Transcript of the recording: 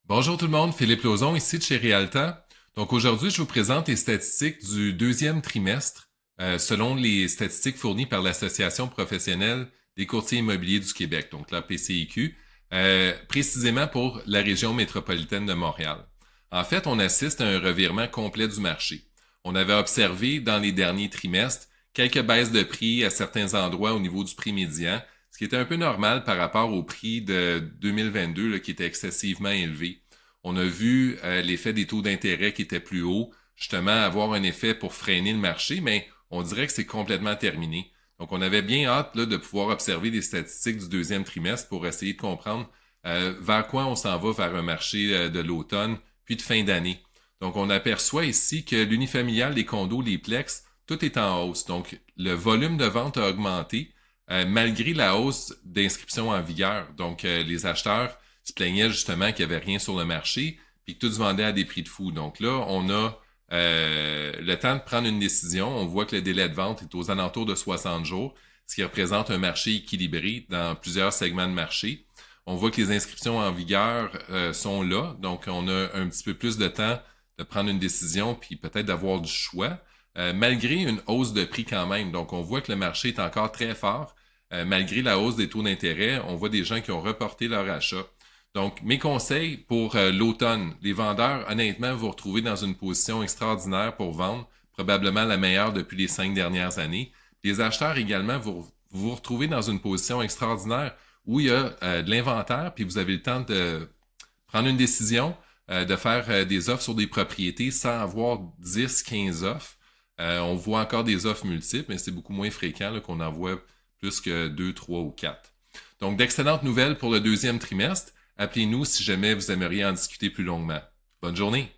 Bonjour tout le monde, Philippe Lauzon ici de chez Rialta. Donc aujourd'hui, je vous présente les statistiques du deuxième trimestre selon les statistiques fournies par l'Association professionnelle des courtiers immobiliers du Québec, donc la PCIQ, précisément pour la région métropolitaine de Montréal. En fait, on assiste à un revirement complet du marché. On avait observé dans les derniers trimestres quelques baisses de prix à certains endroits au niveau du prix médian, ce qui était un peu normal par rapport au prix de 2022 là, qui était excessivement élevé. On a vu l'effet des taux d'intérêt qui étaient plus hauts, justement avoir un effet pour freiner le marché, mais on dirait que c'est complètement terminé. Donc, on avait bien hâte là, de pouvoir observer les statistiques du deuxième trimestre pour essayer de comprendre vers quoi on s'en va vers un marché de l'automne, puis de fin d'année. Donc, on aperçoit ici que l'unifamilial, les condos, les plex, tout est en hausse. Donc, le volume de vente a augmenté malgré la hausse d'inscriptions en vigueur. Donc, les acheteurs se plaignaient justement qu'il n'y avait rien sur le marché puis que tout se vendait à des prix de fou. Donc là, on a le temps de prendre une décision. On voit que le délai de vente est aux alentours de 60 jours, ce qui représente un marché équilibré dans plusieurs segments de marché. On voit que les inscriptions en vigueur sont là, donc on a un petit peu plus de temps de prendre une décision puis peut-être d'avoir du choix, malgré une hausse de prix quand même. Donc on voit que le marché est encore très fort. Malgré la hausse des taux d'intérêt, on voit des gens qui ont reporté leur achat. Donc, mes conseils pour l'automne. Les vendeurs, honnêtement, vous retrouvez dans une position extraordinaire pour vendre, probablement la meilleure depuis les 5 dernières années. Les acheteurs également, vous retrouvez dans une position extraordinaire où il y a de l'inventaire, puis vous avez le temps de prendre une décision, de faire des offres sur des propriétés sans avoir 10, 15 offres. On voit encore des offres multiples, mais c'est beaucoup moins fréquent là, qu'on en voit plus que 2, 3 ou 4. Donc, d'excellentes nouvelles pour le deuxième trimestre. Appelez-nous si jamais vous aimeriez en discuter plus longuement. Bonne journée!